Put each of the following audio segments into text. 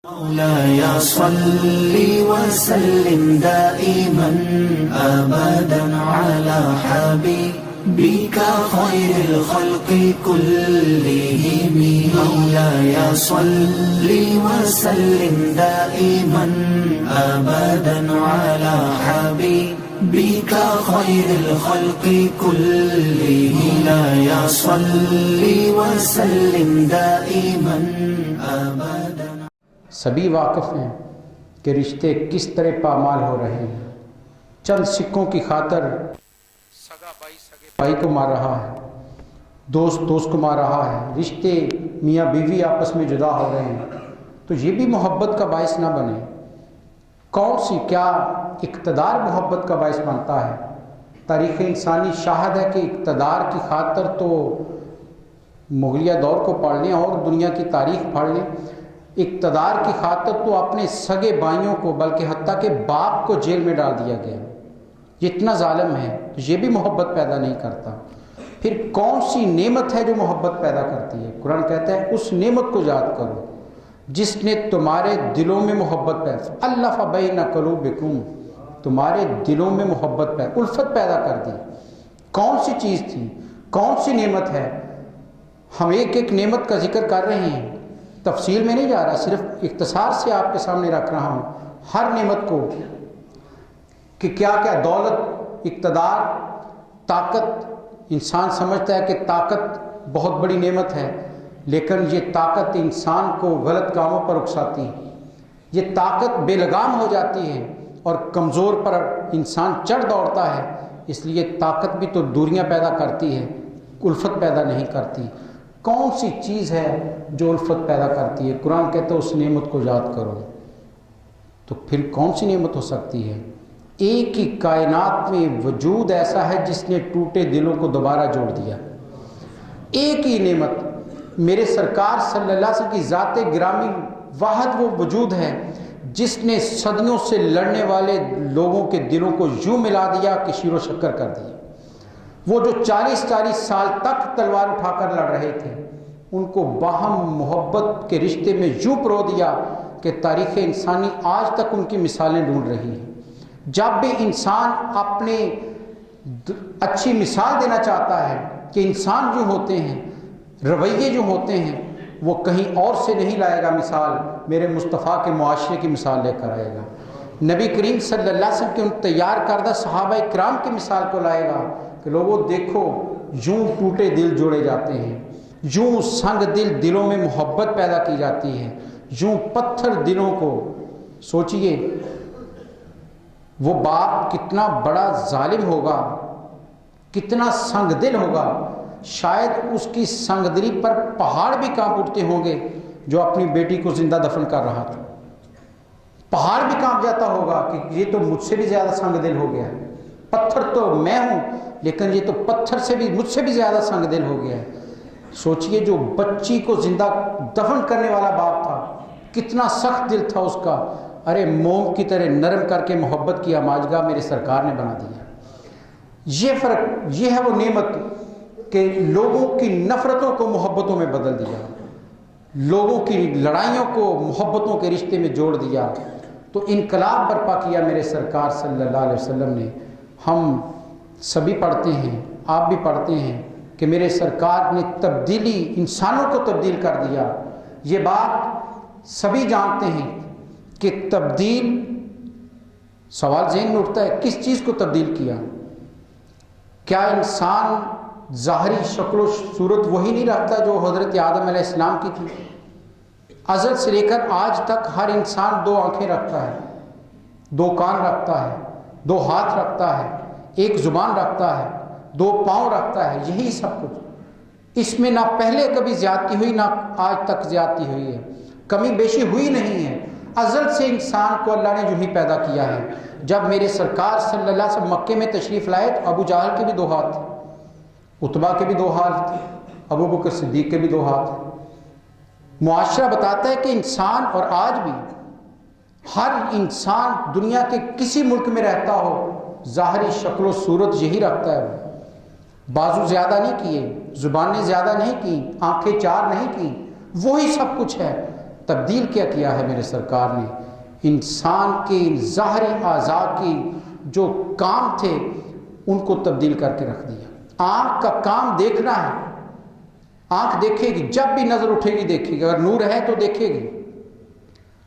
مولاي صل وسلم دائما أبدا على حبيبك خير الخلق كلهم. مولاي صل وسلم دائما أبدا على حبيبك خير الخلق كلهم. مولاي صل وسلم دائما أبدا. سبھی واقف ہیں کہ رشتے کس طرح پامال ہو رہے ہیں. چند سکوں کی خاطر سگا بھائی سگے بھائی کو مار رہا ہے، دوست دوست کو مار رہا ہے، رشتے میاں بیوی آپس میں جدا ہو رہے ہیں. تو یہ بھی محبت کا باعث نہ بنے. کون سی کیا اقتدار محبت کا باعث بنتا ہے؟ تاریخ انسانی شاہد ہے کہ اقتدار کی خاطر تو مغلیہ دور کو پڑھ لیں اور دنیا کی تاریخ پڑھ لیں، اقتدار کی خاطر تو اپنے سگے بھائیوں کو بلکہ حتیٰ کہ باپ کو جیل میں ڈال دیا گیا. یہ اتنا ظالم ہے، یہ بھی محبت پیدا نہیں کرتا. پھر کون سی نعمت ہے جو محبت پیدا کرتی ہے؟ قرآن کہتا ہے اس نعمت کو یاد کرو جس نے تمہارے دلوں میں محبت پیدا، الف بین قلوبکم، تمہارے دلوں میں محبت پیدا، الفت پیدا کر دی. کون سی چیز تھی؟ کون سی نعمت ہے؟ ہم ایک ایک نعمت کا ذکر کر رہے ہیں، تفصیل میں نہیں جا رہا، صرف اختصار سے آپ کے سامنے رکھ رہا ہوں ہر نعمت کو کہ کیا کیا دولت، اقتدار، طاقت. انسان سمجھتا ہے کہ طاقت بہت بڑی نعمت ہے، لیکن یہ طاقت انسان کو غلط کاموں پر اکساتی ہے. یہ طاقت بے لگام ہو جاتی ہے اور کمزور پر انسان چڑھ دوڑتا ہے. اس لیے طاقت بھی تو دوریاں پیدا کرتی ہے، الفت پیدا نہیں کرتی. کون سی چیز ہے جو الفت پیدا کرتی ہے؟ قرآن کہتا ہے اس نعمت کو یاد کرو. تو پھر کون سی نعمت ہو سکتی ہے؟ ایک ہی کائنات میں وجود ایسا ہے جس نے ٹوٹے دلوں کو دوبارہ جوڑ دیا. ایک ہی نعمت میرے سرکار صلی اللہ علیہ وسلم کی ذات گرامی واحد وہ وجود ہے جس نے صدیوں سے لڑنے والے لوگوں کے دلوں کو یوں ملا دیا کہ شیر و شکر کر دیا. وہ جو 40 سال تک تلوار اٹھا کر لڑ رہے تھے ان کو باہم محبت کے رشتے میں یوں پرو دیا کہ تاریخ انسانی آج تک ان کی مثالیں ڈھونڈ رہی ہیں. جب بھی انسان اپنے اچھی مثال دینا چاہتا ہے کہ انسان جو ہوتے ہیں، رویے جو ہوتے ہیں، وہ کہیں اور سے نہیں لائے گا مثال، میرے مصطفیٰ کے معاشرے کی مثال لے کر آئے گا. نبی کریم صلی اللہ علیہ وسلم کے ان تیار کردہ صحابہ کرام کی مثال کو لائے گا کہ لوگوں دیکھو یوں ٹوٹے دل جوڑے جاتے ہیں، یوں سنگ دلوں میں محبت پیدا کی جاتی ہے، یوں پتھر دلوں کو. سوچئے وہ باپ کتنا بڑا ظالم ہوگا، کتنا سنگ دل ہوگا. شاید اس کی سنگ دلی پر پہاڑ بھی کانپ اٹھتے ہوں گے جو اپنی بیٹی کو زندہ دفن کر رہا تھا. پہاڑ بھی کانپ جاتا ہوگا کہ یہ تو مجھ سے بھی زیادہ سنگ دل ہو گیا ہے. پتھر تو میں ہوں لیکن یہ تو پتھر سے بھی مجھ سے بھی زیادہ سنگ دل ہو گیا ہے. سوچئے جو بچی کو زندہ دفن کرنے والا باپ تھا کتنا سخت دل تھا اس کا. ارے موم کی طرح نرم کر کے محبت کی آماجگاہ میرے سرکار نے بنا دیا. یہ فرق، یہ ہے وہ نعمت کہ لوگوں کی نفرتوں کو محبتوں میں بدل دیا، لوگوں کی لڑائیوں کو محبتوں کے رشتے میں جوڑ دیا. تو انقلاب برپا کیا میرے سرکار صلی اللہ علیہ وسلم نے. ہم سبھی پڑھتے ہیں، آپ بھی پڑھتے ہیں کہ میرے سرکار نے تبدیلی انسانوں کو تبدیل کر دیا. یہ بات سبھی جانتے ہیں کہ تبدیل، سوال ذہن میں اٹھتا ہے کس چیز کو تبدیل کیا؟ کیا انسان ظاہری شکل و صورت وہی نہیں رکھتا جو حضرت آدم علیہ السلام کی تھی؟ ازل سے لے کر آج تک ہر انسان 2 آنکھیں رکھتا ہے، 2 کان رکھتا ہے، 2 ہاتھ رکھتا ہے، 1 زبان رکھتا ہے، 2 پاؤں رکھتا ہے. یہی سب کچھ. اس میں نہ پہلے کبھی زیادتی ہوئی نہ آج تک زیادتی ہوئی ہے، کمی بیشی ہوئی نہیں ہے. ازل سے انسان کو اللہ نے یوں ہی پیدا کیا ہے. جب میرے سرکار صلی اللہ علیہ وسلم مکے میں تشریف لائے تو ابو جہل کے بھی 2 ہاتھ تھے، عتبہ کے بھی 2 ہاتھ تھے، ابو بکر صدیق کے بھی 2 ہاتھ تھے. معاشرہ بتاتا ہے کہ انسان، اور آج بھی ہر انسان دنیا کے کسی ملک میں رہتا ہو ظاہری شکل و صورت یہی رکھتا ہے. بازو زیادہ نہیں کیے، زبانیں زیادہ نہیں کی، آنکھیں 4 نہیں کی، وہی سب کچھ ہے. تبدیل کیا کیا ہے میرے سرکار نے؟ انسان کے ظاہری اعضاء کی جو کام تھے ان کو تبدیل کر کے رکھ دیا۔ آنکھ کا کام دیکھنا ہے، آنکھ دیکھے گی، جب بھی نظر اٹھے گی دیکھے گی، اگر نور ہے تو دیکھے گی،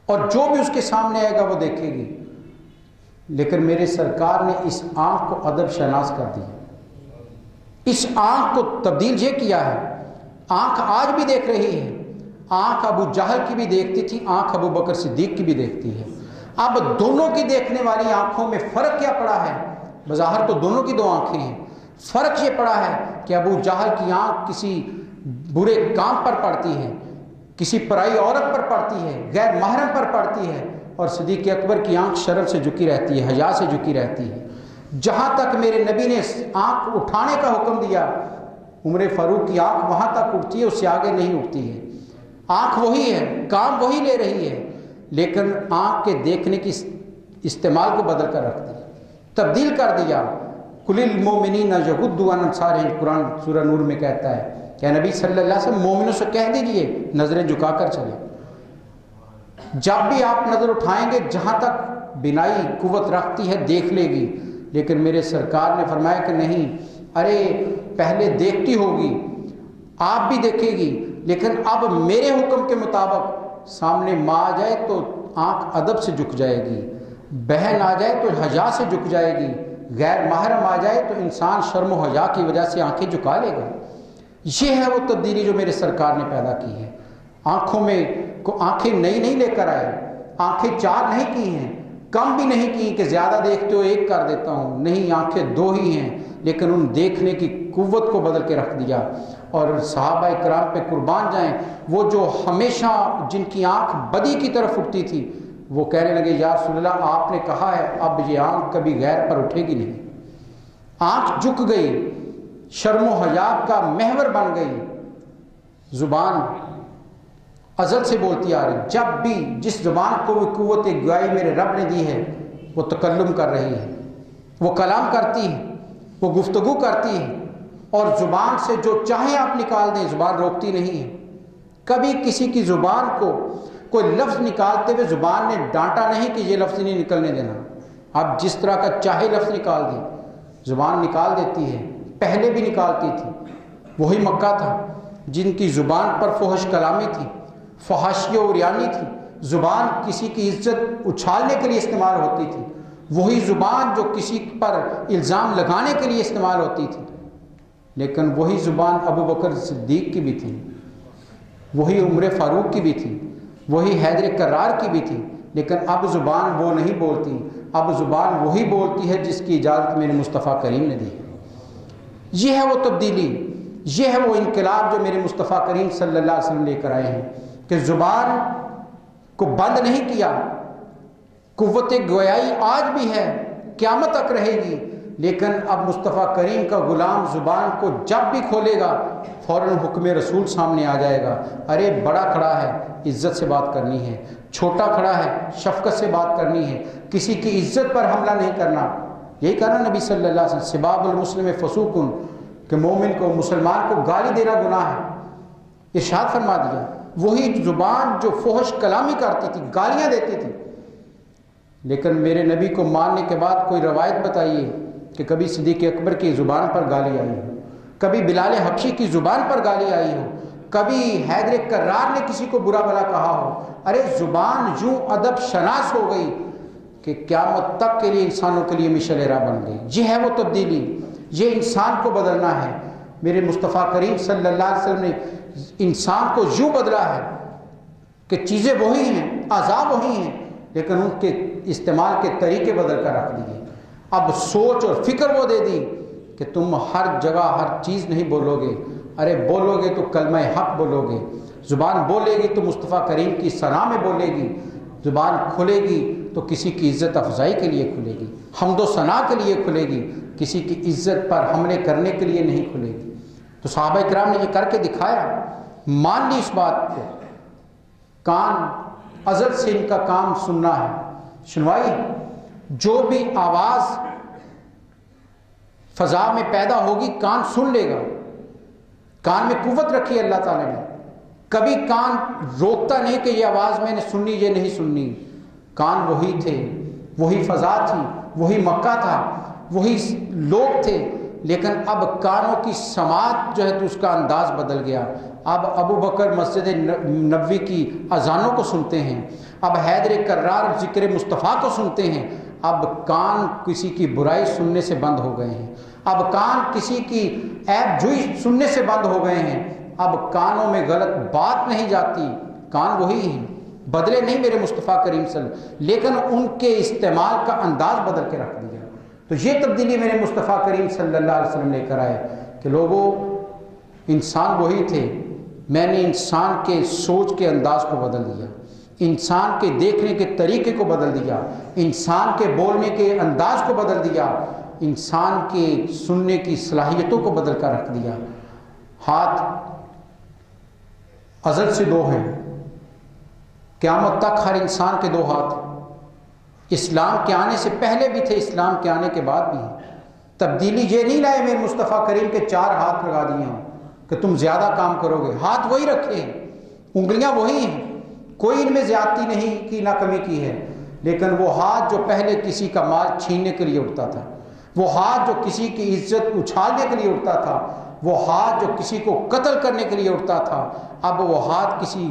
اور جو بھی اس کے سامنے آئے گا وہ دیکھے گی۔ لیکن میرے سرکار نے اس آنکھ کو ادب شناس کر دیا، اس آنکھ کو تبدیل یہ کیا ہے۔ آنکھ آج بھی دیکھ رہی ہے، آنکھ ابو جہل کی بھی دیکھتی تھی، آنکھ ابو بکر صدیق کی بھی دیکھتی ہے۔ اب دونوں کی دیکھنے والی آنکھوں میں فرق کیا پڑا ہے؟ بظاہر تو دونوں کی دو آنکھیں ہیں، فرق یہ پڑا ہے کہ ابو جہل کی آنکھ کسی برے کام پر پڑتی ہے، کسی پرائی عورت پر پڑتی ہے، غیر محرم پر پڑتی ہے، اور صدیق اکبر کی آنکھ شرم سے جھکی رہتی ہے، حیا سے جھکی رہتی ہے۔ جہاں تک میرے نبی نے آنکھ اٹھانے کا حکم دیا، عمر فاروق کی آنکھ وہاں تک اٹھتی ہے، اس سے آگے نہیں اٹھتی ہے۔ آنکھ وہی ہے، کام وہی لے رہی ہے، لیکن آنکھ کے دیکھنے کی استعمال کو بدل کر رکھ دیا، تبدیل کر دیا۔ قُلِ الْمُؤْمِنِينَ يَغُضُّوا مِنْ أَبْصَارِهِمْ، قرآن سورہ نور میں کہتا ہے کہ نبی صلی اللہ علیہ وسلم مومنوں سے کہہ دیجئے نظریں جھکا کر چلیں۔ جب بھی آپ نظر اٹھائیں گے، جہاں تک بینائی قوت رکھتی ہے دیکھ لے گی، لیکن میرے سرکار نے فرمایا کہ نہیں، ارے پہلے دیکھتی ہوگی، آپ بھی دیکھے گی، لیکن اب میرے حکم کے مطابق سامنے ماں آ جائے تو آنکھ ادب سے جھک جائے گی، بہن آ جائے تو حیا سے جھک جائے گی، غیر محرم آ جائے تو انسان شرم و حیا کی وجہ سے آنکھیں جھکا لے گا۔ یہ ہے وہ تبدیلی جو میرے سرکار نے پیدا کی ہے۔ آنکھوں میں آنکھیں نئی نہیں لے کر آئے، آنکھیں چار نہیں کی ہیں، کم بھی نہیں کی کہ زیادہ دیکھتے ہو ایک کر دیتا ہوں، نہیں، آنکھیں دو ہی ہیں، لیکن ان دیکھنے کی قوت کو بدل کے رکھ دیا۔ اور صحابہ کرام پہ قربان جائیں، وہ جو ہمیشہ جن کی آنکھ بدی کی طرف اٹھتی تھی، وہ کہنے لگے یا رسول اللہ آپ نے کہا ہے اب یہ آنکھ کبھی غیر پر اٹھے گی نہیں۔ آنکھ جھک گئی، شرم و حیا کا محور بن گئی، زبان ازل سے بولتی آ رہی، جب بھی جس زبان کو وہ قوت گوئی میرے رب نے دی ہے وہ تکلم کر رہی ہے، وہ کلام کرتی ہے، وہ گفتگو کرتی ہے، اور زبان سے جو چاہیں آپ نکال دیں، زبان روکتی نہیں ہے۔ کبھی کسی کی زبان کو کوئی لفظ نکالتے ہوئے زبان نے ڈانٹا نہیں کہ یہ لفظ نہیں نکلنے دینا، آپ جس طرح کا چاہے لفظ نکال دیں، زبان نکال دیتی ہے، پہلے بھی نکالتی تھی۔ وہی مکہ تھا جن کی زبان پر فحش کلامی تھی، فحاشی و عریانی تھی، زبان کسی کی عزت اچھالنے کے لیے استعمال ہوتی تھی، وہی زبان جو کسی پر الزام لگانے کے لیے استعمال ہوتی تھی۔ لیکن وہی زبان ابو بکر صدیق کی بھی تھی، وہی عمر فاروق کی بھی تھی، وہی حیدر کرار کی بھی تھی، لیکن اب زبان وہ نہیں بولتی، اب زبان وہی بولتی ہے جس کی اجازت میرے مصطفیٰ کریم نے دی۔ یہ ہے وہ تبدیلی، یہ ہے وہ انقلاب جو میرے مصطفیٰ کریم صلی اللہ علیہ وسلم لے کر آئے ہیں، کہ زبان کو بند نہیں کیا۔ قوت گویائی آج بھی ہے، قیامت تک رہے گی، لیکن اب مصطفیٰ کریم کا غلام زبان کو جب بھی کھولے گا فوراً حکم رسول سامنے آ جائے گا۔ ارے بڑا کھڑا ہے، عزت سے بات کرنی ہے، چھوٹا کھڑا ہے، شفقت سے بات کرنی ہے، کسی کی عزت پر حملہ نہیں کرنا۔ یہی کہا نبی صلی اللہ علیہ وسلم، سباب المسلم فسوق، کہ مومن کو، مسلمان کو گالی دینا گناہ ہے، ارشاد فرما دیا۔ وہی زبان جو فحش کلامی کرتی تھی، گالیاں دیتی تھی، لیکن میرے نبی کو ماننے کے بعد کوئی روایت بتائیے کہ کبھی صدیق اکبر کی زبان پر گالی آئی ہو، کبھی بلال حبشی کی زبان پر گالی آئی ہو، کبھی حیدر کرار نے کسی کو برا بھلا کہا ہو۔ ارے زبان یوں ادب شناس ہو گئی کہ قیامت تک کے لیے انسانوں کے لیے مشعل راہ بن گئی۔ یہ ہے وہ تبدیلی، یہ انسان کو بدلنا ہے۔ میرے مصطفیٰ کریم صلی اللہ علیہ وسلم نے انسان کو یوں بدلا ہے کہ چیزیں وہی ہیں، اعضاء وہی ہیں، لیکن ان کے استعمال کے طریقے بدل کر رکھ دیے۔ اب سوچ اور فکر وہ دے دی کہ تم ہر جگہ ہر چیز نہیں بولو گے، ارے بولو گے تو کلمہ حق بولو گے، زبان بولے گی تو مصطفیٰ کریم کی ثنا میں بولے گی، زبان کھلے گی تو کسی کی عزت افزائی کے لیے کھلے گی، حمد و ثنا کے لیے کھلے گی، کسی کی عزت پر حملے کرنے کے لیے نہیں کھلے گی۔ تو صحابہ کرام نے یہ کر کے دکھایا، مان لی اس بات کو۔ کان ازل سے ان کا کام سننا ہے، سنوائی، جو بھی آواز فضا میں پیدا ہوگی کان سن لے گا۔ کان میں قوت رکھی اللہ تعالیٰ نے، کبھی کان روکتا نہیں کہ یہ آواز میں نے سننی یہ نہیں سننی. کان وہی تھے، وہی فضا تھی، وہی مکہ تھا، وہی لوگ تھے، لیکن اب کانوں کی سماعت جو ہے تو اس کا انداز بدل گیا. اب ابو بکر مسجد نبوی کی اذانوں کو سنتے ہیں، اب حیدر کرار ذکر مصطفیٰ کو سنتے ہیں. اب کان کسی کی برائی سننے سے بند ہو گئے ہیں، اب کان کسی کی عیب جوئی سننے سے بند ہو گئے ہیں. اب کانوں میں غلط بات نہیں جاتی. کان وہی ہیں، بدلے نہیں میرے مصطفیٰ کریم صلی اللہ علیہ وسلم، لیکن ان کے استعمال کا انداز بدل کے رکھ دیا. تو یہ تبدیلی میرے مصطفیٰ کریم صلی اللہ علیہ وسلم لے کر آئے کہ لوگوں، انسان وہی تھے، میں نے انسان کے سوچ کے انداز کو بدل دیا، انسان کے دیکھنے کے طریقے کو بدل دیا، انسان کے بولنے کے انداز کو بدل دیا، انسان کے سننے کی صلاحیتوں کو بدل کر رکھ دیا. ہاتھ ازل سے دو ہیں، قیامت تک ہر انسان کے دو ہاتھ ہیں. اسلام کے آنے سے پہلے بھی تھے، اسلام کے آنے کے بعد بھی ہیں. تبدیلی یہ نہیں لائے میرے مصطفیٰ کریم کے 4 ہاتھ لگا دیے ہوں کہ تم زیادہ کام کرو گے. ہاتھ وہی رکھے ہیں، انگلیاں وہی ہیں، کوئی ان میں زیادتی نہیں کی، نہ کمی کی ہے. لیکن وہ ہاتھ جو پہلے کسی کا مال چھیننے کے لیے اٹھتا تھا، وہ ہاتھ جو کسی کی عزت اچھالنے کے لیے اٹھتا تھا، وہ ہاتھ جو کسی کو قتل کرنے کے لیے اٹھتا تھا، اب وہ ہاتھ کسی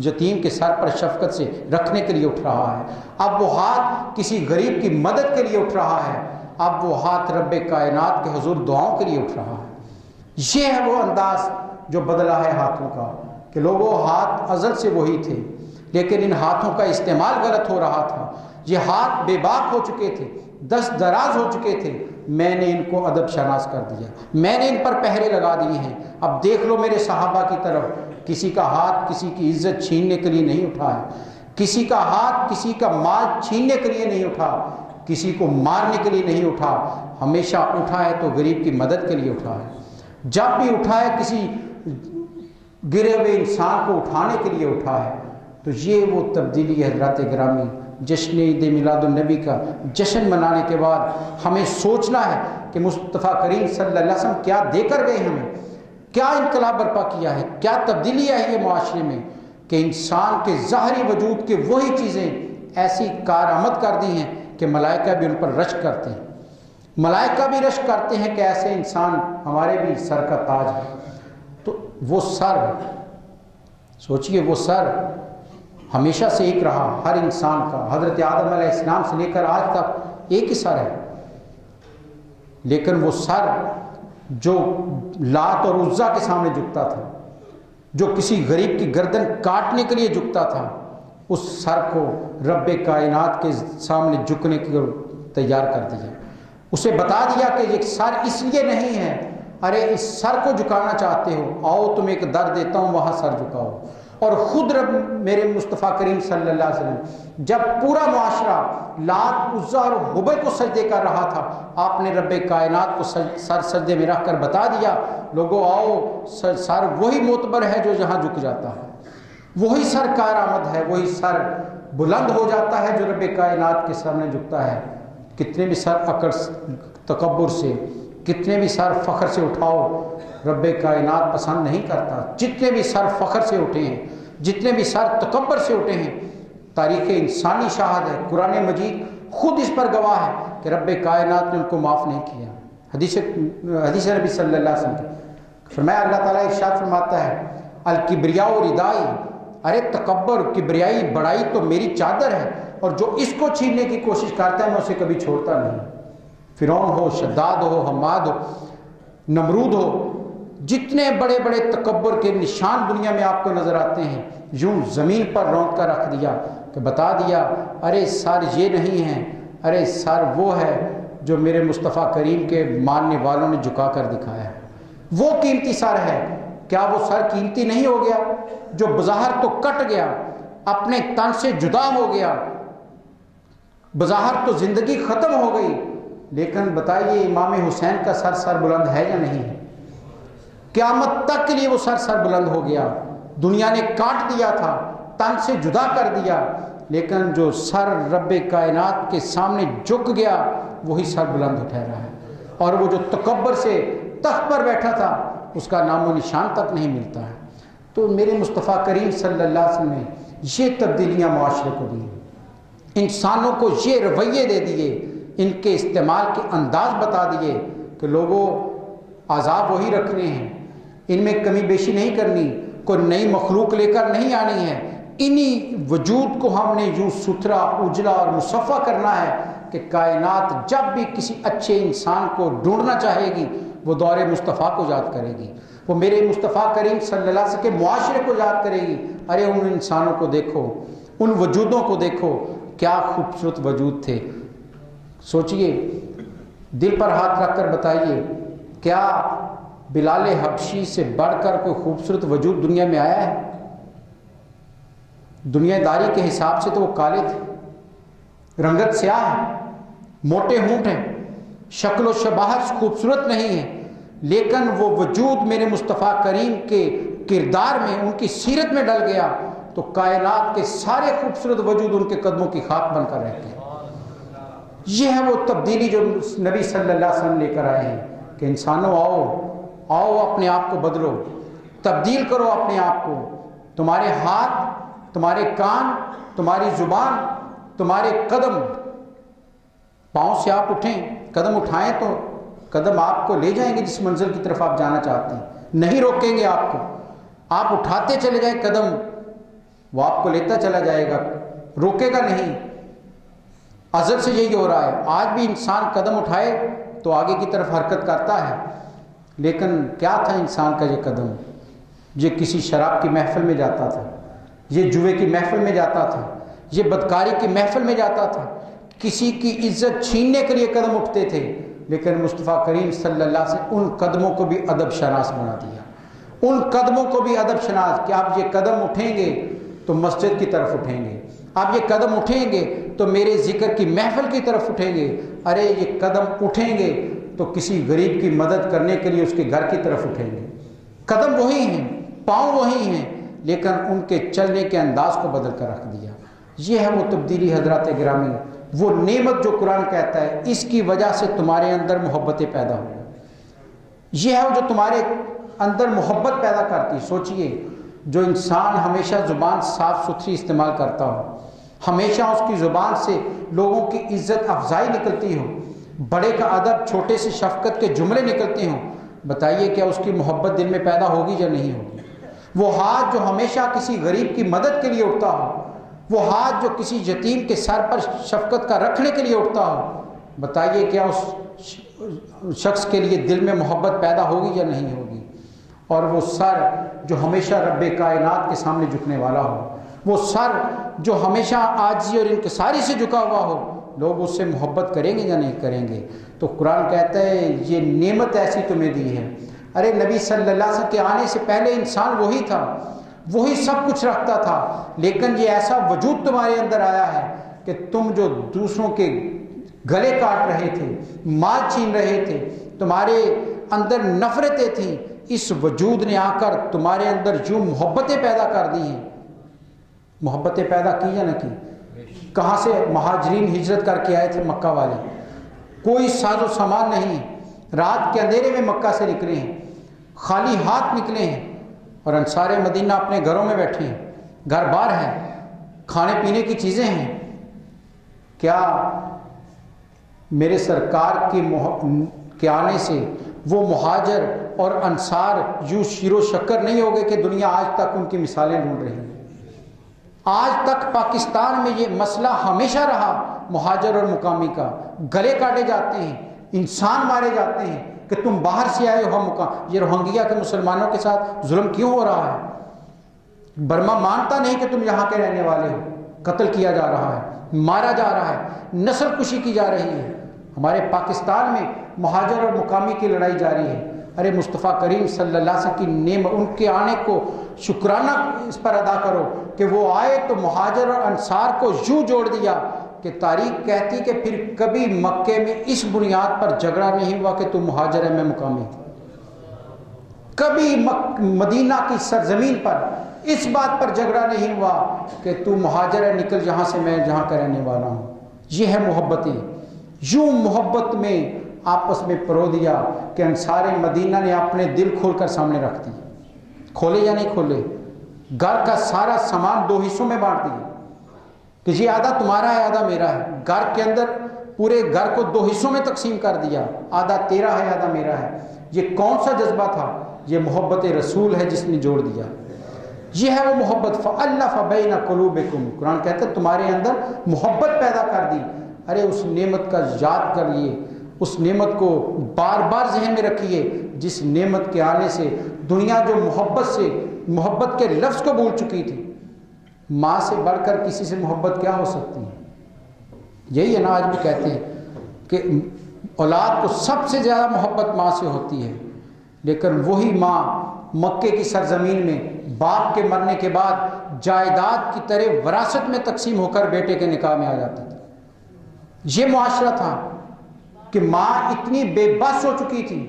یتیم کے سر پر شفقت سے رکھنے کے لیے اٹھ رہا ہے. اب وہ ہاتھ کسی غریب کی مدد کے لیے اٹھ رہا ہے. اب وہ ہاتھ رب کائنات کے حضور دعاؤں کے لیے اٹھ رہا ہے. یہ ہے وہ انداز جو بدلا ہے ہاتھوں کا کہ لوگوں، ہاتھ ازل سے وہی تھے، لیکن ان ہاتھوں کا استعمال غلط ہو رہا تھا. یہ ہاتھ بے باک ہو چکے تھے، دست دراز ہو چکے تھے. میں نے ان کو ادب شناس کر دیا، میں نے ان پر پہرے لگا دیے ہیں. اب دیکھ لو میرے صحابہ کی طرف، کسی کا ہاتھ کسی کی عزت چھیننے کے لیے نہیں اٹھا ہے، کسی کا ہاتھ کسی کا مال چھیننے کے لیے نہیں اٹھا، کسی کو مارنے کے لیے نہیں اٹھا. ہمیشہ اٹھا ہے تو غریب کی مدد کے لیے اٹھا ہے. جب بھی اٹھا ہے کسی گرے ہوئے انسان کو اٹھانے کے لیے اٹھا ہے. تو یہ وہ تبدیلی ہے حضرات گرامی. جشن عید میلاد النبی کا جشن منانے کے بعد ہمیں سوچنا ہے کہ مصطفیٰ کریم صلی اللہ علیہ وسلم کیا دے کر گئے، ہمیں کیا انقلاب برپا کیا ہے، کیا تبدیلی آئی ہے معاشرے میں، کہ انسان کے ظاہری وجود کے وہی چیزیں ایسی کارآمد کر دی ہیں کہ ملائکہ بھی ان پر رشک کرتے ہیں. ملائکہ بھی رشک کرتے ہیں کہ ایسے انسان ہمارے بھی سر کا تاج ہے. تو وہ سر، سوچئے وہ سر ہمیشہ سے ایک رہا ہر انسان کا. حضرت آدم علیہ السلام سے لے کر آج تک ایک ہی سر ہے. لیکن وہ سر جو لات اور عزا کے سامنے جھکتا تھا، جو کسی غریب کی گردن کاٹنے کے لیے جھکتا تھا، اس سر کو رب کائنات کے سامنے جھکنے کے لیے تیار کر دیا. اسے بتا دیا کہ یہ سر اس لیے نہیں ہے، ارے اس سر کو جھکانا چاہتے ہو، آؤ تم ایک در دیتا ہوں وہاں سر جھکاؤ. اور خود رب میرے مصطفیٰ کریم صلی اللہ علیہ وسلم جب پورا معاشرہ لات عزا اور ہبل کو سجدے کر رہا تھا، آپ نے رب کائنات کو سر سجدے میں رکھ کر بتا دیا، لوگوں آؤ، سر وہی معتبر ہے جو جہاں جھک جاتا ہے، وہی سر کارآمد ہے، وہی سر بلند ہو جاتا ہے جو رب کائنات کے سامنے جھکتا ہے. کتنے بھی سر اکڑ تکبر سے، کتنے بھی سر فخر سے اٹھاؤ، رب کائنات پسند نہیں کرتا. جتنے بھی سر فخر سے اٹھے ہیں، جتنے بھی سر تکبر سے اٹھے ہیں، تاریخ انسانی شاہد ہے، قرآن مجید خود اس پر گواہ ہے کہ رب کائنات نے ان کو معاف نہیں کیا. حدیث نبی صلی اللہ علیہ وسلم کی فرمایا، اللہ تعالیٰ ارشاد فرماتا ہے، الکبریاء ردائی، ارے تکبر، کبریائی، بڑائی تو میری چادر ہے، اور جو اس کو چھیننے کی کوشش کرتا ہے میں اسے کبھی چھوڑتا نہیں. فرعون ہو، شداد ہو، حماد ہو، نمرود ہو، جتنے بڑے بڑے تکبر کے نشان دنیا میں آپ کو نظر آتے ہیں، یوں زمین پر رونق کر رکھ دیا کہ بتا دیا، ارے سر یہ نہیں ہے، ارے سر وہ ہے جو میرے مصطفیٰ کریم کے ماننے والوں نے جھکا کر دکھایا ہے. وہ قیمتی سر ہے. کیا وہ سر قیمتی نہیں ہو گیا جو بظاہر تو کٹ گیا، اپنے تن سے جدا ہو گیا، بظاہر تو زندگی ختم ہو گئی، لیکن بتائیے امام حسین کا سر بلند ہے یا نہیں ہے؟ قیامت تک کے لیے وہ سر بلند ہو گیا. دنیا نے کاٹ دیا تھا، تن سے جدا کر دیا، لیکن جو سر رب کائنات کے سامنے جھک گیا وہی سر بلند ٹھہرا ہے. اور وہ جو تکبر سے تخت پر بیٹھا تھا اس کا نام و نشان تک نہیں ملتا ہے. تو میرے مصطفیٰ کریم صلی اللہ علیہ وسلم نے یہ تبدیلیاں معاشرے کو دی، انسانوں کو یہ رویے دے دیے، ان کے استعمال کے انداز بتا دیے کہ لوگوں عذاب وہی رکھنے ہیں، ان میں کمی بیشی نہیں کرنی، کوئی نئی مخلوق لے کر نہیں آنی ہے، انہی وجود کو ہم نے یوں ستھرا اجلا اور مصفح کرنا ہے کہ کائنات جب بھی کسی اچھے انسان کو ڈھونڈنا چاہے گی وہ دور مصطفیٰ کو یاد کرے گی، وہ میرے مصطفیٰ کریم صلی اللہ علیہ وسلم کے معاشرے کو یاد کرے گی۔ ارے ان انسانوں کو دیکھو، ان وجودوں کو دیکھو، کیا خوبصورت وجود تھے۔ سوچئے، دل پر ہاتھ رکھ کر بتائیے، کیا بلال حبشی سے بڑھ کر کوئی خوبصورت وجود دنیا میں آیا ہے؟ دنیا داری کے حساب سے تو وہ کالے تھے، رنگت سیاہ ہے، موٹے ہونٹ ہیں، شکل و شباہت خوبصورت نہیں ہے، لیکن وہ وجود میرے مصطفیٰ کریم کے کردار میں، ان کی سیرت میں ڈل گیا تو کائنات کے سارے خوبصورت وجود ان کے قدموں کی خاک بن کر رہتے ہیں۔ یہ ہے وہ تبدیلی جو نبی صلی اللہ علیہ وسلم لے کر آئے ہیں کہ انسانوں آؤ اپنے آپ کو بدلو، تبدیل کرو اپنے آپ کو۔ تمہارے ہاتھ، تمہارے کان، تمہاری زبان، تمہارے قدم، پاؤں سے آپ اٹھیں، قدم اٹھائیں تو قدم آپ کو لے جائیں گے جس منزل کی طرف آپ جانا چاہتے ہیں، نہیں روکیں گے آپ کو۔ آپ اٹھاتے چلے جائیں قدم، وہ آپ کو لیتا چلا جائے گا، روکے گا نہیں۔ ازل سے یہی ہو رہا ہے، آج بھی انسان قدم اٹھائے تو آگے کی طرف حرکت کرتا ہے، لیکن کیا تھا انسان کا یہ قدم؟ یہ کسی شراب کی محفل میں جاتا تھا، یہ جوئے کی محفل میں جاتا تھا، یہ بدکاری کی محفل میں جاتا تھا، کسی کی عزت چھیننے کے لیے قدم اٹھتے تھے، لیکن مصطفیٰ کریم صلی اللہ علیہ وسلم ان قدموں کو بھی ادب شناس بنا دیا، ان قدموں کو بھی ادب شناس کہ آپ یہ قدم اٹھیں گے تو مسجد کی طرف اٹھیں گے، آپ یہ قدم اٹھیں گے تو میرے ذکر کی محفل کی طرف اٹھیں گے، ارے یہ قدم اٹھیں گے تو کسی غریب کی مدد کرنے کے لیے اس کے گھر کی طرف اٹھیں گے۔ قدم وہی ہیں، پاؤں وہی ہیں، لیکن ان کے چلنے کے انداز کو بدل کر رکھ دیا۔ یہ ہے وہ تبدیلی حضرات گرامی، وہ نعمت جو قرآن کہتا ہے اس کی وجہ سے تمہارے اندر محبتیں پیدا ہوں، یہ ہے جو تمہارے اندر محبت پیدا کرتی۔ سوچئے، جو انسان ہمیشہ زبان صاف ستھری استعمال کرتا ہو، ہمیشہ اس کی زبان سے لوگوں کی عزت افزائی نکلتی ہو، بڑے کا ادب، چھوٹے سے شفقت کے جملے نکلتے ہوں، بتائیے کیا اس کی محبت دل میں پیدا ہوگی یا نہیں ہوگی؟ وہ ہاتھ جو ہمیشہ کسی غریب کی مدد کے لیے اٹھتا ہو، وہ ہاتھ جو کسی یتیم کے سر پر شفقت کا رکھنے کے لیے اٹھتا ہو، بتائیے کیا اس شخص کے لیے دل میں محبت پیدا ہوگی یا نہیں ہوگی؟ اور وہ سر جو ہمیشہ رب کائنات کے سامنے جھکنے والا ہو، وہ سر جو ہمیشہ عاجزی اور انکساری سے جھکا ہوا ہو، لوگ اس سے محبت کریں گے یا نہیں کریں گے؟ تو قرآن کہتا ہے یہ نعمت ایسی تمہیں دی ہے۔ ارے نبی صلی اللہ علیہ وسلم کے آنے سے پہلے انسان وہی تھا، وہی سب کچھ رکھتا تھا، لیکن یہ ایسا وجود تمہارے اندر آیا ہے کہ تم جو دوسروں کے گلے کاٹ رہے تھے، مال چھین رہے تھے، تمہارے اندر نفرتیں تھیں، اس وجود نے آ کر تمہارے اندر جو محبتیں پیدا کر دی ہیں۔ محبتیں پیدا کی یا نہ کی؟ کہاں سے مہاجرین ہجرت کر کے آئے تھے مکہ والے، کوئی ساز و سامان نہیں، رات کے اندھیرے میں مکہ سے نکلے ہیں، خالی ہاتھ نکلے ہیں، اور انصار مدینہ اپنے گھروں میں بیٹھے ہیں، گھر بار ہیں، کھانے پینے کی چیزیں ہیں۔ کیا میرے سرکار کے آنے سے وہ مہاجر اور انصار یوں شیر و شکر نہیں ہو گئے کہ دنیا آج تک ان کی مثالیں ڈھونڈ رہی ہیں؟ آج تک پاکستان میں یہ مسئلہ ہمیشہ رہا مہاجر اور مقامی کا، گلے کاٹے جاتے ہیں، انسان مارے جاتے ہیں کہ تم باہر سے آئے ہو مقام۔ یہ روہنگیا کے مسلمانوں کے ساتھ ظلم کیوں ہو رہا ہے؟ برما مانتا نہیں کہ تم یہاں کے رہنے والے ہو، قتل کیا جا رہا ہے، مارا جا رہا ہے، نسل کشی کی جا رہی ہے۔ ہمارے پاکستان میں مہاجر اور مقامی کی لڑائی جاری ہے۔ ارے مصطفیٰ کریم صلی اللہ علیہ وسلم کی نعمت، ان کے آنے کو شکرانہ اس پر ادا کرو کہ وہ آئے تو مہاجر اور انصار کو یوں جوڑ دیا کہ تاریخ کہتی کہ پھر کبھی مکے میں اس بنیاد پر جھگڑا نہیں ہوا کہ تم مہاجر ہے میں مقامی، کبھی مدینہ کی سرزمین پر اس بات پر جھگڑا نہیں ہوا کہ تم مہاجر ہے نکل جہاں سے میں جہاں کا رہنے والا ہوں۔ یہ ہے محبتیں، یوں محبت میں آپس میں پرو دیا کہ انصار مدینہ نے اپنے دل کھول کر سامنے رکھ دی۔ کھولے یا نہیں کھولے؟ گھر کا سارا سامان 2 حصوں میں بانٹ دیا کہ یہ آدھا تمہارا ہے آدھا میرا ہے. گھر کے اندر پورے گھر کو 2 حصوں میں تقسیم کر دیا، آدھا تیرا ہے آدھا میرا ہے. یہ کون سا جذبہ تھا؟ یہ محبت رسول ہے جس نے جوڑ دیا. یہ ہے وہ محبت. فَأَلَّفَ بَيْنَ قُلُوبِكُمْ. قرآن کہتا ہے تمہارے اندر محبت پیدا کر دی. ارے اس نعمت کا یاد کر لیے، اس نعمت کو بار بار ذہن میں رکھیے جس نعمت کے آنے سے دنیا جو محبت کے لفظ کو بھول چکی تھی. ماں سے بڑھ کر کسی سے محبت کیا ہو سکتی ہے؟ یہی ہے نا آج بھی کہتے ہیں کہ اولاد کو سب سے زیادہ محبت ماں سے ہوتی ہے، لیکن وہی ماں مکے کی سرزمین میں باپ کے مرنے کے بعد جائیداد کی طرح وراثت میں تقسیم ہو کر بیٹے کے نکاح میں آ جاتی تھی. یہ معاشرہ تھا کہ ماں اتنی بے بس ہو چکی تھی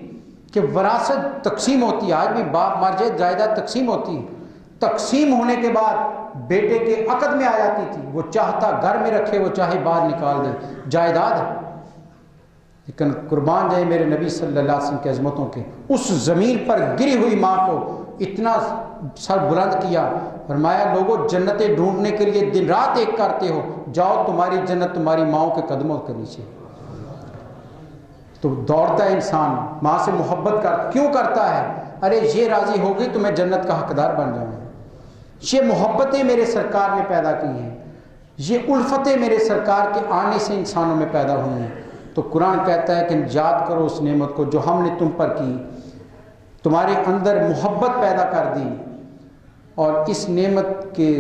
کہ وراثت تقسیم ہوتی ہے. آج بھی باپ مر جائے جائیداد تقسیم ہوتی ہے. تقسیم ہونے کے بعد بیٹے کے عقد میں آ جاتی تھی. وہ چاہتا گھر میں رکھے، وہ چاہے باہر نکال دے، جائیداد ہے. لیکن قربان جائے میرے نبی صلی اللہ علیہ وسلم کی عظمتوں کے، اس زمین پر گری ہوئی ماں کو اتنا سر بلند کیا، فرمایا لوگوں جنتیں ڈھونڈنے کے لیے دن رات ایک کرتے ہو، جاؤ تمہاری جنت تمہاری ماؤں کے قدموں کے نیچے. تو دوڑتا ہے انسان ماں سے محبت کیوں کرتا ہے؟ ارے یہ راضی ہو گئی تو میں جنت کا حقدار بن جاؤں. یہ محبتیں میرے سرکار نے پیدا کی ہیں، یہ الفتیں میرے سرکار کے آنے سے انسانوں میں پیدا ہوئی ہیں. تو قرآن کہتا ہے کہ یاد کرو اس نعمت کو جو ہم نے تم پر کی، تمہارے اندر محبت پیدا کر دی، اور اس نعمت کے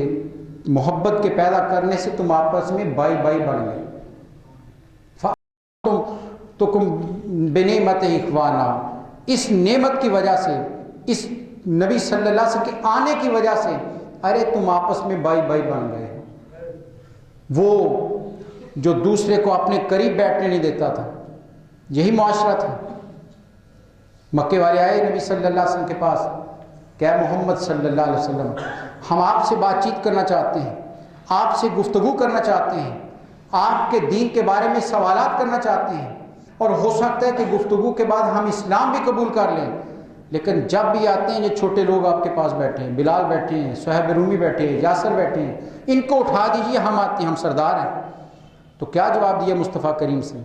محبت کے پیدا کرنے سے تم آپس میں بائی بائی بن گئے. تم بنعمت اخوانا، اس نعمت کی وجہ سے، اس نبی صلی اللہ علیہ وسلم کے آنے کی وجہ سے ارے تم آپس میں بائی بائی بن گئے. وہ جو دوسرے کو اپنے قریب بیٹھنے نہیں دیتا تھا، یہی معاشرہ تھا. مکے والے آئے نبی صلی اللہ علیہ وسلم کے پاس کہ اے محمد صلی اللہ علیہ وسلم، ہم آپ سے بات چیت کرنا چاہتے ہیں، آپ سے گفتگو کرنا چاہتے ہیں، آپ کے دین کے بارے میں سوالات کرنا چاہتے ہیں، اور ہو سکتا ہے کہ گفتگو کے بعد ہم اسلام بھی قبول کر لیں. لیکن جب بھی آتے ہیں یہ چھوٹے لوگ آپ کے پاس بیٹھے ہیں، بلال بیٹھے ہیں، صہیب رومی بیٹھے ہیں، یاسر بیٹھے ہیں، ان کو اٹھا دیجئے، ہم آتے ہیں، ہم سردار ہیں. تو کیا جواب دیا مصطفیٰ کریم سے؟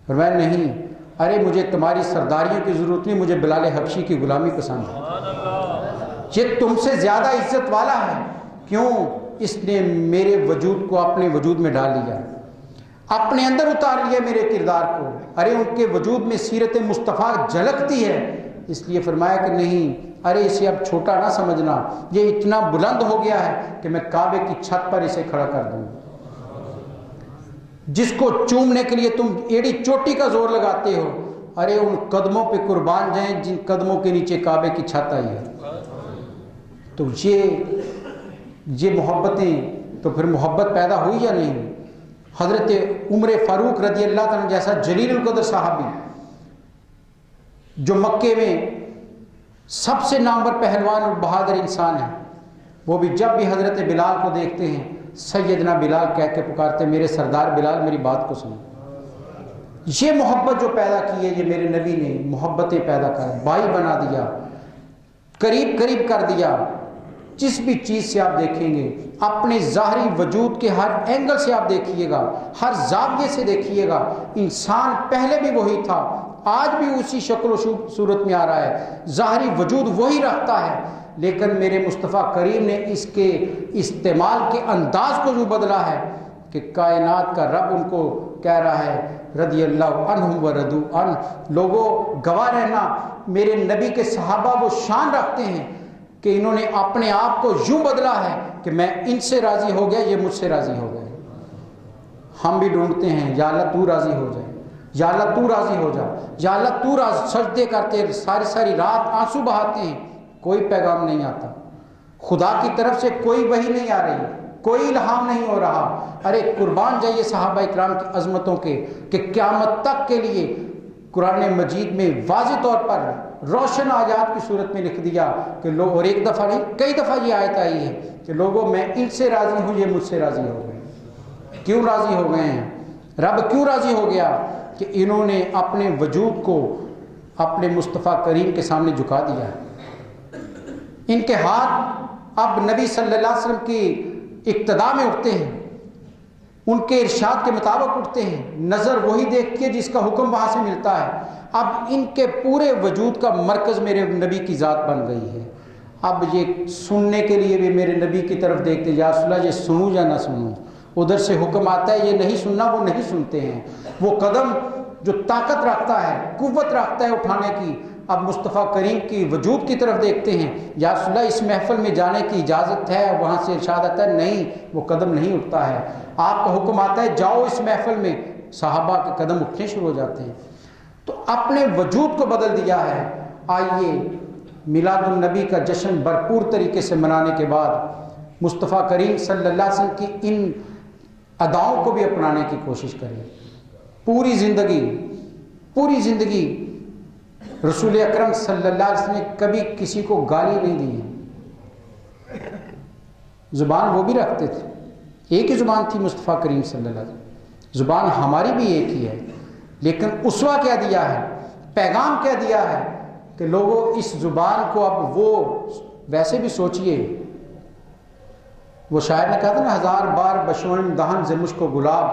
فرمایا نہیں، ارے مجھے تمہاری سرداریوں کی ضرورت نہیں، مجھے بلال حبشی کی غلامی پسند ہے. یہ تم سے زیادہ عزت والا ہے. کیوں؟ اس نے میرے وجود کو اپنے وجود میں ڈال لیا، اپنے اندر اتار لیا میرے کردار کو. ارے ان کے وجود میں سیرت مصطفیٰ جھلکتی ہے، اس لیے فرمایا کہ نہیں، ارے اسے اب چھوٹا نہ سمجھنا، یہ اتنا بلند ہو گیا ہے کہ میں کعبے کی چھت پر اسے کھڑا کر دوں. جس کو چومنے کے لیے تم ایڑی چوٹی کا زور لگاتے ہو، ارے ان قدموں پہ قربان جائیں جن قدموں کے نیچے کعبے کی چھت آئی ہے. تو یہ محبتیں، تو پھر محبت پیدا ہوئی یا نہیں؟ حضرت عمر فاروق رضی اللہ عنہ جیسا جلیل القدر صحابی، جو مکے میں سب سے نامور پہلوان اور بہادر انسان ہے، وہ بھی جب بھی حضرت بلال کو دیکھتے ہیں سیدنا بلال کہہ کے پکارتے، میرے سردار بلال میری بات کو سنو. یہ محبت جو پیدا کی ہے، یہ میرے نبی نے محبتیں پیدا کر بھائی بنا دیا، قریب قریب کر دیا. جس بھی چیز سے آپ دیکھیں گے، اپنے ظاہری وجود کے ہر اینگل سے آپ دیکھیے گا، ہر زاویے سے دیکھیے گا، انسان پہلے بھی وہی تھا، آج بھی اسی شکل و صورت میں آ رہا ہے، ظاہری وجود وہی رکھتا ہے. لیکن میرے مصطفیٰ کریم نے اس کے استعمال کے انداز کو جو بدلا ہے کہ کائنات کا رب ان کو کہہ رہا ہے رضی اللہ عنہم و رضوا عنہ. لوگوں گواہ رہنا، میرے نبی کے صحابہ وہ شان رکھتے ہیں کہ انہوں نے اپنے آپ کو یوں بدلا ہے کہ میں ان سے راضی ہو گیا، یہ مجھ سے راضی ہو گئے. ہم بھی ڈھونڈتے ہیں یا اللہ تو راضی ہو جائے، یا اللہ تو راضی ہو جا، یا اللہ تو راضی. سجدے کرتے ساری ساری رات آنسو بہاتے ہیں، کوئی پیغام نہیں آتا، خدا کی طرف سے کوئی وحی نہیں آ رہی، کوئی الہام نہیں ہو رہا. ارے قربان جائیے صحابہ اکرام کی عظمتوں کے کہ قیامت تک کے لیے قرآن مجید میں واضح طور پر روشن آیات کی صورت میں لکھ دیا کہ لوگ، اور ایک دفعہ نہیں کئی دفعہ یہ آیت آئی ہے کہ لوگوں میں ان سے راضی ہوں، یہ مجھ سے راضی ہو گئے. کیوں راضی ہو گئے ہیں؟ رب کیوں راضی ہو گیا؟ کہ انہوں نے اپنے وجود کو اپنے مصطفیٰ کریم کے سامنے جھکا دیا ہے. ان کے ہاتھ اب نبی صلی اللہ علیہ وسلم کی اقتداء میں اٹھتے ہیں، ان کے ارشاد کے مطابق اٹھتے ہیں، نظر وہی دیکھتی ہے جس کا حکم وہاں سے ملتا ہے۔ اب ان کے پورے وجود کا مرکز میرے نبی کی ذات بن گئی ہے۔ اب یہ سننے کے لیے بھی میرے نبی کی طرف دیکھتے ہیں، یا رسول اللہ یہ سنوں یا نہ سنوں، ادھر سے حکم آتا ہے یہ نہیں سننا، وہ نہیں سنتے ہیں۔ وہ قدم جو طاقت رکھتا ہے، قوت رکھتا ہے اٹھانے کی، اب مصطفیٰ کریم کی وجود کی طرف دیکھتے ہیں، یا رسول اللہ اس محفل میں جانے کی اجازت ہے؟ وہاں سے ارشاد آتا ہے نہیں، وہ قدم نہیں اٹھتا ہے۔ آپ کا حکم آتا ہے جاؤ اس محفل میں، صحابہ کے قدم اٹھنے شروع ہو جاتے ہیں۔ تو اپنے وجود کو بدل دیا ہے۔ آئیے میلاد النبی کا جشن بھرپور طریقے سے منانے کے بعد مصطفیٰ کریم صلی اللہ علیہ وسلم کی ان اداؤں کو بھی اپنانے کی کوشش کریں۔ پوری زندگی رسول اکرم صلی اللہ علیہ وسلم نے کبھی کسی کو گالی نہیں دی ہے۔ زبان وہ بھی رکھتے تھے، ایک ہی زبان تھی مصطفیٰ کریم صلی اللہ علیہ وسلم، زبان ہماری بھی ایک ہی ہے، لیکن اسوہ کیا دیا ہے، پیغام کیا دیا ہے کہ لوگوں اس زبان کو اب وہ ویسے بھی سوچئے، وہ شاعر نے کہا تھا نا، 1000 بار بشوئن دہن ز مشک و گلاب،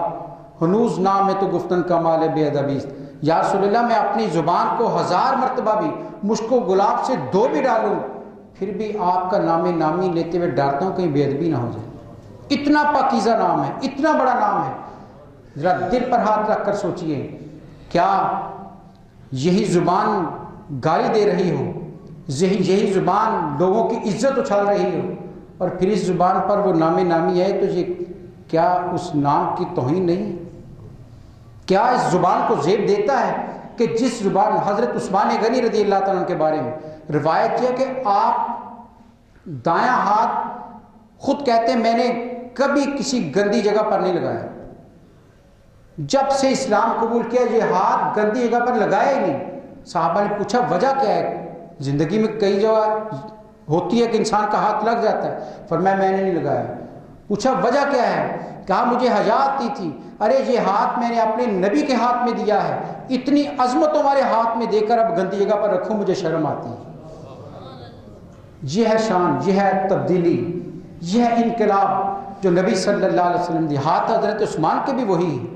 ہنوز نام ہے تو گفتن کمال بے ادبیست۔ یا رسول اللہ میں اپنی زبان کو 1000 مرتبہ بھی مشک و گلاب سے دھو بھی ڈالوں، پھر بھی آپ کا نام نامی لیتے ہوئے ڈرتا ہوں کہیں بے ادبی نہ ہو جائے۔ اتنا پاکیزہ نام ہے، اتنا بڑا نام ہے، ذرا دل پر ہاتھ رکھ کر سوچئے، کیا یہی زبان گالی دے رہی ہو، یہی زبان لوگوں کی عزت اچھال رہی ہو، اور پھر اس زبان پر وہ نام نامی ہے، تو یہ کیا اس نام کی توہین نہیں؟ کیا اس زبان کو زیب دیتا ہے کہ جس زبان حضرت عثمان غنی رضی اللہ تعالیٰ عنہ کے بارے میں روایت یہ کہ آپ دایاں ہاتھ خود کہتے ہیں میں نے کبھی کسی گندی جگہ پر نہیں لگایا، جب سے اسلام قبول کیا یہ ہاتھ گندی جگہ پر لگایا ہی نہیں۔ صحابہ نے پوچھا وجہ کیا ہے؟ زندگی میں کئی جگہ ہوتی ہے کہ انسان کا ہاتھ لگ جاتا ہے، فرمایا میں نے نہیں لگایا۔ پوچھا وجہ کیا ہے؟ کہا مجھے حیا آتی تھی، ارے یہ ہاتھ میں نے اپنے نبی کے ہاتھ میں دیا ہے، اتنی عظمت تمہارے ہاتھ میں دے کر اب گندی جگہ پر رکھوں، مجھے شرم آتی ہے۔ یہ ہے شان، یہ ہے تبدیلی، یہ ہے انقلاب جو نبی صلی اللہ علیہ وسلم دی۔ ہاتھ حضرت عثمان کے بھی وہی ہیں،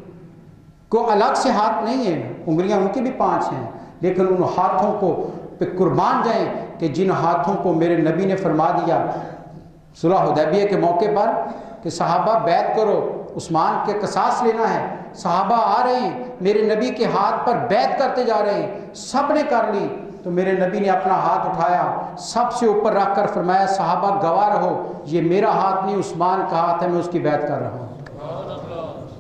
کوئی الگ سے ہاتھ نہیں ہے، انگلیاں ان کی بھی 5 ہیں، لیکن ان ہاتھوں کو پہ قربان جائیں کہ جن ہاتھوں کو میرے نبی نے فرما دیا صلح حدیبیہ کے موقع پر کہ صحابہ بیعت کرو، عثمان کے قصاص لینا ہے۔ صحابہ آ رہے ہیں، میرے نبی کے ہاتھ پر بیعت کرتے جا رہے ہیں، سب نے کر لی، تو میرے نبی نے اپنا ہاتھ اٹھایا، سب سے اوپر رکھ کر فرمایا صحابہ گواہ رہو، یہ میرا ہاتھ نہیں عثمان کا ہاتھ ہے، میں اس کی بیعت کر رہا ہوں۔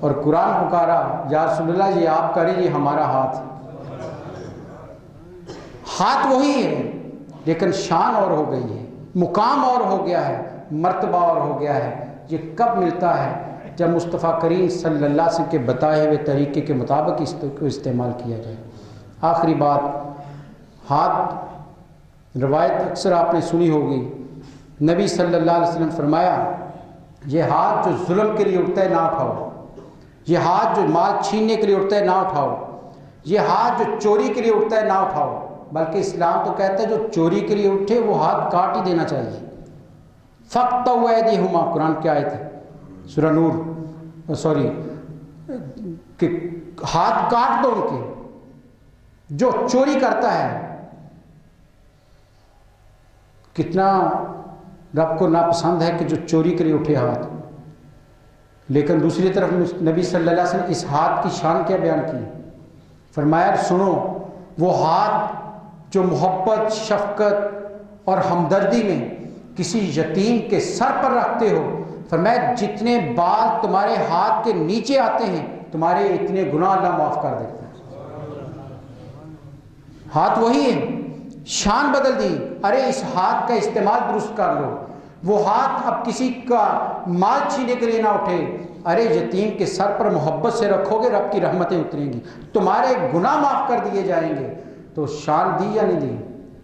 اور قرآن پکارا یا رسول اللہ یہ آپ کریں، یہ ہمارا ہاتھ ہے۔ ہاتھ وہی ہے لیکن شان اور ہو گئی ہے، مقام اور ہو گیا ہے، مرتبہ اور ہو گیا ہے۔ یہ کب ملتا ہے؟ جب مصطفیٰ کریم صلی اللہ علیہ وسلم کے بتائے ہوئے طریقے کے مطابق اس کو استعمال کیا جائے۔ آخری بات، ہاتھ، روایت اکثر آپ نے سنی ہوگی، نبی صلی اللہ علیہ وسلم فرمایا یہ ہاتھ جو ظلم کے لیے اٹھتا ہے نہ اٹھاؤ، یہ ہاتھ جو مال چھیننے کے لیے اٹھتا ہے نہ اٹھاؤ، یہ ہاتھ جو چوری کے لیے اٹھتا ہے نہ اٹھاؤ، بلکہ اسلام تو کہتا ہے جو چوری کے لیے اٹھے وہ ہاتھ کاٹ ہی دینا چاہیے۔ فَقْطَعُوا أَيْدِيَهُمَا، قرآن کی آیت ہے سورہ نور، کہ ہاتھ کاٹ دو ان کے، جو چوری کرتا ہے۔ کتنا رب کو ناپسند ہے کہ جو چوری کے لیے اٹھے ہاتھ، لیکن دوسری طرف نبی صلی اللہ علیہ وسلم نے اس ہاتھ کی شان کیا بیان کی؟ فرمایا سنو، وہ ہاتھ جو محبت، شفقت اور ہمدردی میں کسی یتیم کے سر پر رکھتے ہو، فرمایا جتنے بال تمہارے ہاتھ کے نیچے آتے ہیں تمہارے اتنے گناہ اللہ معاف کر دیتا ہے۔ ہاتھ وہی ہے، شان بدل دی، ارے اس ہاتھ کا استعمال درست کر لو۔ وہ ہاتھ اب کسی کا مال چھینے کے لیے نہ اٹھے، ارے یتیم کے سر پر محبت سے رکھو گے رب کی رحمتیں اتریں گی، تمہارے گناہ معاف کر دیے جائیں گے۔ تو شان دی یا نہیں دی؟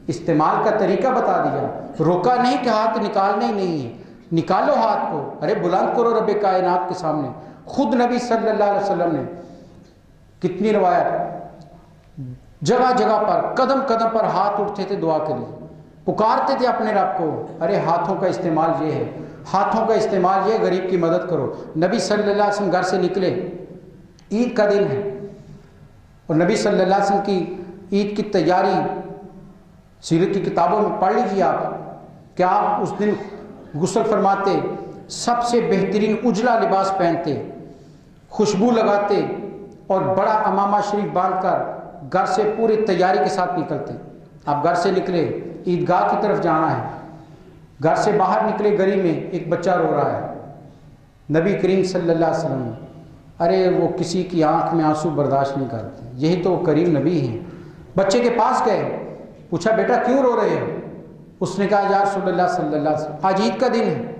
استعمال کا طریقہ بتا دیا، روکا نہیں کہ ہاتھ نکالنا ہی نہیں ہے، نکالو ہاتھ کو، ارے بلند کرو رب کائنات کے سامنے۔ خود نبی صلی اللہ علیہ وسلم نے کتنی روایت، جگہ جگہ پر، قدم قدم پر ہاتھ اٹھتے تھے دعا کے لیے، پکارتے تھے اپنے رب کو، ارے ہاتھوں کا استعمال یہ ہے، ہاتھوں کا استعمال یہ، غریب کی مدد کرو۔ نبی صلی اللہ علیہ وسلم گھر سے نکلے، عید کا دن ہے، اور نبی صلی اللہ علیہ وسلم کی عید کی تیاری سیرت کی کتابوں میں پڑھ لیجیے آپ، کہ آپ اس دن غسل فرماتے، سب سے بہترین اجلا لباس پہنتے، خوشبو لگاتے، اور بڑا امامہ شریف باندھ کر گھر سے پوری تیاری کے ساتھ نکلتے۔ آپ گھر سے نکلے، عیدگاہ کی طرف جانا ہے، گھر سے باہر نکلے، گلی میں ایک بچہ رو رہا ہے، نبی کریم صلی اللہ علیہ وسلم، ارے وہ کسی کی آنکھ میں آنسو برداشت نہیں کرتے، یہی تو کریم نبی ہیں۔ بچے کے پاس گئے، پوچھا بیٹا کیوں رو رہے ہو؟ اس نے کہا یا رسول اللہ صلی اللہ علیہ وسلم آج عید کا دن ہے،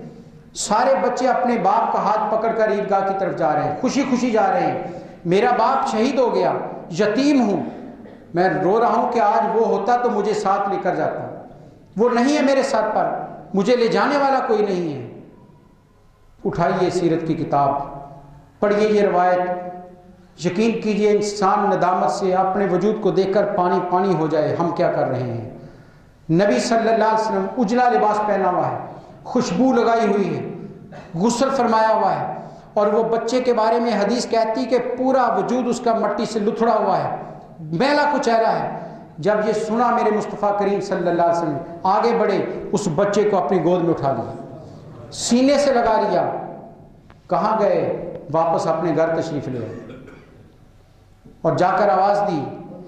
سارے بچے اپنے باپ کا ہاتھ پکڑ کر عیدگاہ کی طرف جا رہے ہیں، خوشی خوشی جا رہے ہیں، میرا باپ شہید ہو گیا، یتیم ہوں، میں رو رہا ہوں کہ آج وہ ہوتا تو مجھے ساتھ لے کر جاتا، وہ نہیں ہے میرے ساتھ پر، مجھے لے جانے والا کوئی نہیں ہے۔ اٹھائیے سیرت کی کتاب، پڑھیے یہ روایت، یقین کیجئے انسان ندامت سے اپنے وجود کو دیکھ کر پانی پانی ہو جائے، ہم کیا کر رہے ہیں۔ نبی صلی اللہ علیہ وسلم اجلا لباس پہنا ہوا ہے، خوشبو لگائی ہوئی ہے، غسل فرمایا ہوا ہے، اور وہ بچے کے بارے میں حدیث کہتی کہ پورا وجود اس کا مٹی سے لتھڑا ہوا ہے، میلا کچیلا ہے۔ جب یہ سنا میرے مصطفیٰ کریم صلی اللہ علیہ وسلم آگے بڑھے، اس بچے کو اپنی گود میں اٹھا لیا، سینے سے لگا لیا، کہاں گئے؟ واپس اپنے گھر تشریف لے آئے، اور جا کر آواز دی،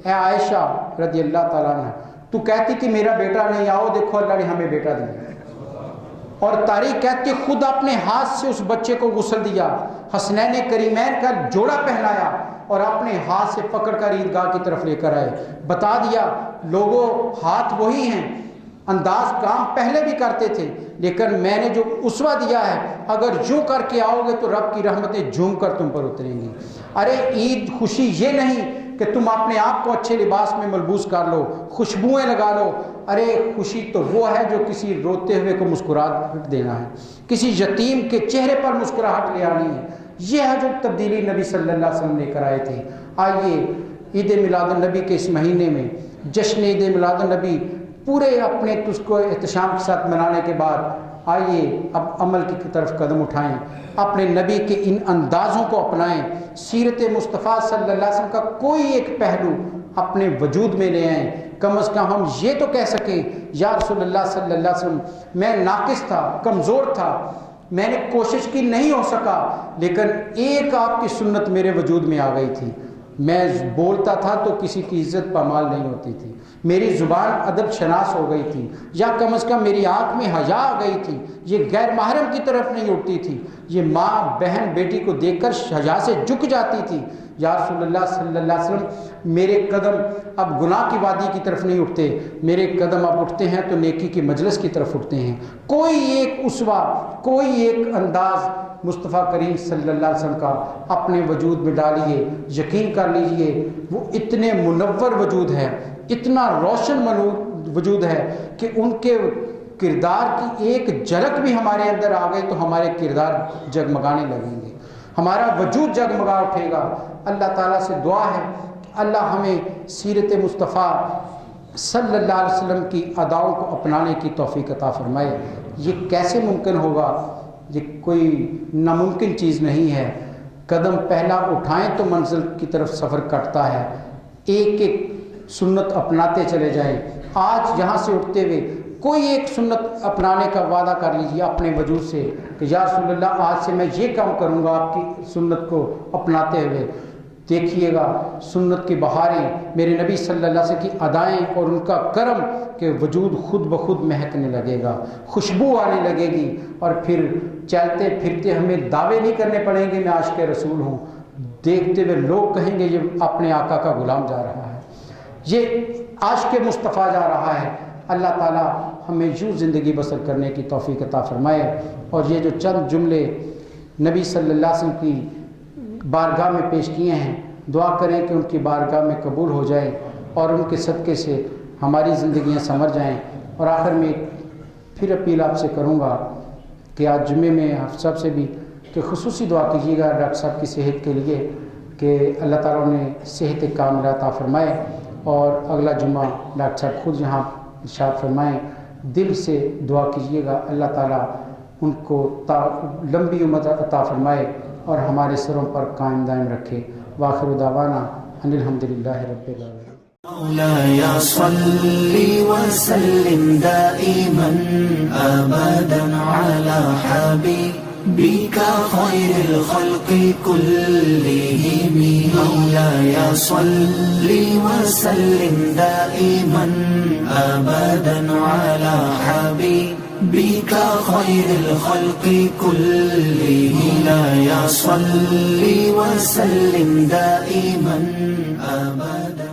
اے عائشہ رضی اللہ تعالیٰ عنہ، تو کہتی کہ میرا بیٹا نہیں، آؤ دیکھو اللہ نے ہمیں بیٹا دیا۔ اور تاریخ کہتی خود اپنے ہاتھ سے اس بچے کو غسل دیا، حسنین کریمین کا جوڑا پہنایا، اور اپنے ہاتھ سے پکڑ کر عیدگاہ کی طرف لے کر آئے، بتا دیا لوگوں ہاتھ وہی ہیں، انداز کام پہلے بھی کرتے تھے، لیکن میں نے جو اسوہ دیا ہے، اگر یوں کر کے آؤ گے تو رب کی رحمتیں جھوم کر تم پر اتریں گی۔ ارے عید خوشی یہ نہیں کہ تم اپنے آپ کو اچھے لباس میں ملبوس کر لو، خوشبوئیں لگا لو، ارے خوشی تو وہ ہے جو کسی روتے ہوئے کو مسکراہٹ دینا ہے، کسی یتیم کے چہرے پر مسکراہٹ لے آنی ہے، یہ ہے جو تبدیلی نبی صلی اللہ علیہ وسلم لے کر آئے تھے۔ آئیے عید میلاد النبی کے اس مہینے میں، جشن عید میلاد النبی پورے اپنے تجھ کو احتشام کے ساتھ منانے کے بعد، آئیے اب عمل کی طرف قدم اٹھائیں، اپنے نبی کے ان اندازوں کو اپنائیں، سیرت مصطفیٰ صلی اللہ علیہ وسلم کا کوئی ایک پہلو اپنے وجود میں لے آئیں۔ کم از کم ہم یہ تو کہہ سکیں یا رسول اللہ صلی اللہ علیہ وسلم میں ناقص تھا، کمزور تھا، میں نے کوشش کی نہیں ہو سکا، لیکن ایک آپ کی سنت میرے وجود میں آ گئی تھی، میں بولتا تھا تو کسی کی عزت پامال نہیں ہوتی تھی، میری زبان ادب شناس ہو گئی تھی، یا کم از کم میری آنکھ میں حیا آ گئی تھی، یہ غیر محرم کی طرف نہیں اٹھتی تھی، یہ ماں بہن بیٹی کو دیکھ کر حیا سے جھک جاتی تھی۔ یا رسول اللہ صلی اللہ علیہ وسلم میرے قدم اب گناہ کی وادی کی طرف نہیں اٹھتے، میرے قدم اب اٹھتے ہیں تو نیکی کی مجلس کی طرف اٹھتے ہیں۔ کوئی ایک اسوہ، کوئی ایک انداز مصطفیٰ کریم صلی اللہ علیہ وسلم کا اپنے وجود میں ڈالیے، یقین کر لیجئے وہ اتنے منور وجود ہے، اتنا روشن وجود ہے کہ ان کے کردار کی ایک جھلک بھی ہمارے اندر آ گئی تو ہمارے کردار جگمگانے لگیں گے، ہمارا وجود جگمگا اٹھے گا۔ اللہ تعالیٰ سے دعا ہے کہ اللہ ہمیں سیرت مصطفیٰ صلی اللہ علیہ وسلم کی اداؤں کو اپنانے کی توفیق عطا فرمائے۔ یہ کیسے ممکن ہوگا؟ یہ کوئی ناممکن چیز نہیں ہے، قدم پہلا اٹھائیں تو منزل کی طرف سفر کٹتا ہے، ایک ایک سنت اپناتے چلے جائیں۔ آج یہاں سے اٹھتے ہوئے کوئی ایک سنت اپنانے کا وعدہ کر لیجیے اپنے وجود سے کہ یا رسول اللہ آج سے میں یہ کام کروں گا، آپ کی سنت کو اپناتے ہوئے دیکھیے گا سنت کی بہاریں، میرے نبی صلی اللہ علیہ وسلم کی ادائیں اور ان کا کرم کہ وجود خود بخود مہکنے لگے گا، خوشبو آنے لگے گی، اور پھر چلتے پھرتے ہمیں دعوے نہیں کرنے پڑیں گے میں عاشق رسول ہوں، دیکھتے ہوئے لوگ کہیں گے یہ اپنے آقا کا غلام جا رہا ہے، یہ عاشق مصطفیٰ جا رہا ہے۔ اللہ تعالیٰ ہمیں یوں زندگی بسر کرنے کی توفیق عطا فرمائے۔ اور یہ جو چند جملے نبی صلی اللہ علیہ وسلم کی بارگاہ میں پیش کیے ہیں، دعا کریں کہ ان کی بارگاہ میں قبول ہو جائیں اور ان کے صدقے سے ہماری زندگیاں سنور جائیں۔ اور آخر میں پھر اپیل آپ سے کروں گا کہ آج جمعے میں آپ سب سے بھی کہ خصوصی دعا کیجیے گا ڈاکٹر صاحب کی صحت کے لیے کہ اللہ تعالیٰ نے صحت کاملہ عطا فرمائے، اور اگلا جمعہ ڈاکٹر صاحب خود یہاں ارشاد فرمائیں دل سے دعا کیجیے گا اللہ تعالیٰ ان کو لمبی عمر عطا فرمائے اور ہمارے سروں پر قائم دائم رکھے. وآخر دعوانا ان الحمدللہ رب العالمین. مولاي صل وسلم دائما أبدا على حبيبك خير الخلق كلهم. مولاي صل وسلم دائما أبدا على حبيبك خير الخلق كلهم. مولاي صل وسلم دائما أبدا